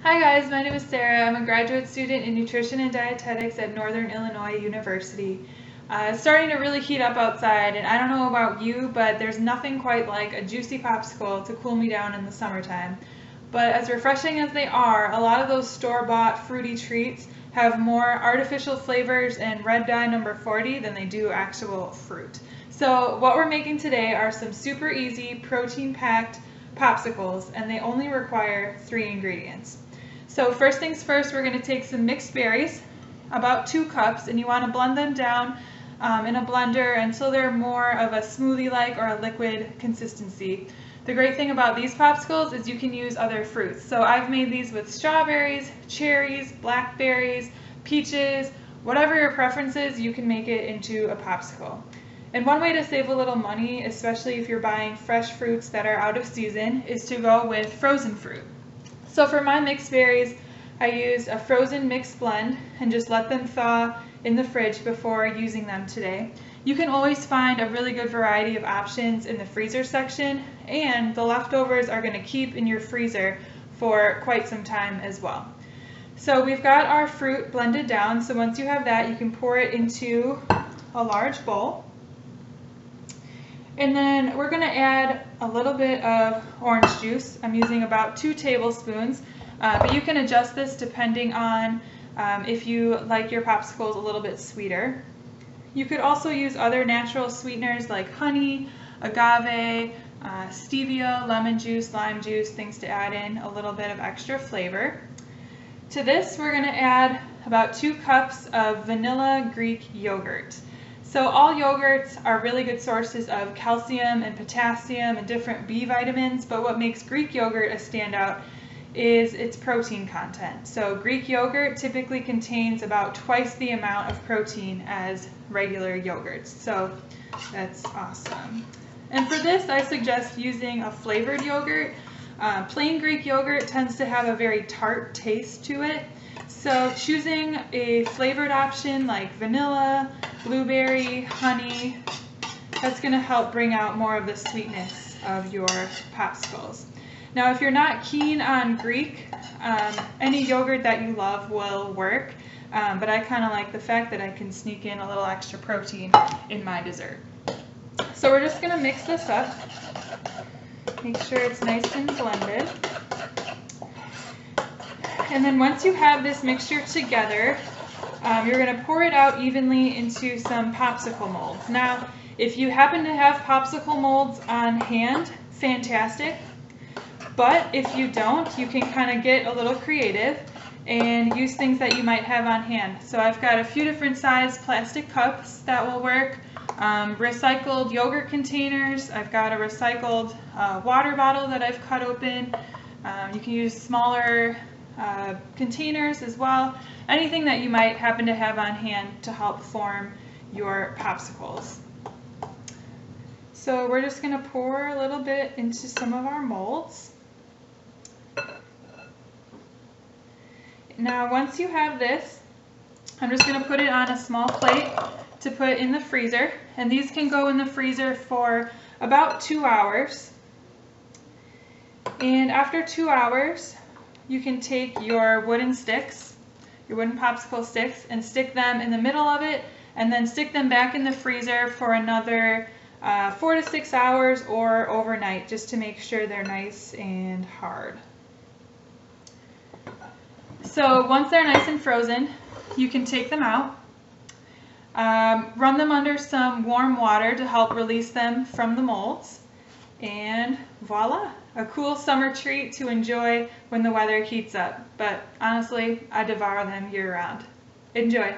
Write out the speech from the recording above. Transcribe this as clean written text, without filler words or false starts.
Hi guys, my name is Sarah. I'm a graduate student in nutrition and dietetics at Northern Illinois University. It's starting to really heat up outside, and I don't know about you, but there's nothing quite like a juicy popsicle to cool me down in the summertime. But as refreshing as they are, a lot of those store-bought fruity treats have more artificial flavors and red dye number 40 than they do actual fruit. So what we're making today are some super easy protein-packed popsicles, and they only require 3 ingredients. So first things first, we're going to take some mixed berries, about 2 cups, and you want to blend them down in a blender until they're more of a smoothie-like or a liquid consistency. The great thing about these popsicles is you can use other fruits. So I've made these with strawberries, cherries, blackberries, peaches, whatever your preference is, you can make it into a popsicle. And one way to save a little money, especially if you're buying fresh fruits that are out of season, is to go with frozen fruit. So for my mixed berries, I used a frozen mixed blend and just let them thaw in the fridge before using them today. You can always find a really good variety of options in the freezer section, and the leftovers are going to keep in your freezer for quite some time as well. So we've got our fruit blended down, so once you have that, you can pour it into a large bowl. And then we're going to add a little bit of orange juice. I'm using about 2 tablespoons, but you can adjust this depending on if you like your popsicles a little bit sweeter. You could also use other natural sweeteners like honey, agave, stevia, lemon juice, lime juice, things to add in a little bit of extra flavor. To this, we're going to add about 2 cups of vanilla Greek yogurt. So all yogurts are really good sources of calcium and potassium and different B vitamins, but what makes Greek yogurt a standout is its protein content. So Greek yogurt typically contains about twice the amount of protein as regular yogurts. So that's awesome. And for this, I suggest using a flavored yogurt. Plain Greek yogurt tends to have a very tart taste to it. So choosing a flavored option like vanilla, blueberry, honey, that's going to help bring out more of the sweetness of your popsicles. Now if you're not keen on Greek, any yogurt that you love will work, but I kind of like the fact that I can sneak in a little extra protein in my dessert. So we're just going to mix this up, make sure it's nice and blended. And then once you have this mixture together, you're going to pour it out evenly into some popsicle molds. Now, if you happen to have popsicle molds on hand, fantastic. But if you don't, you can kind of get a little creative and use things that you might have on hand. So I've got a few different size plastic cups that will work. Recycled yogurt containers. I've got a recycled water bottle that I've cut open. You can use smaller containers as well. Anything that you might happen to have on hand to help form your popsicles. So we're just going to pour a little bit into some of our molds. Now once you have this, I'm just going to put it on a small plate to put in the freezer, and these can go in the freezer for about 2 hours. And after 2 hours, you can take your wooden sticks, your wooden popsicle sticks, and stick them in the middle of it, and then stick them back in the freezer for another 4 to 6 hours or overnight, just to make sure they're nice and hard. So once they're nice and frozen, you can take them out, run them under some warm water to help release them from the molds, and voila! A cool summer treat to enjoy when the weather heats up. But honestly, I devour them year round. Enjoy!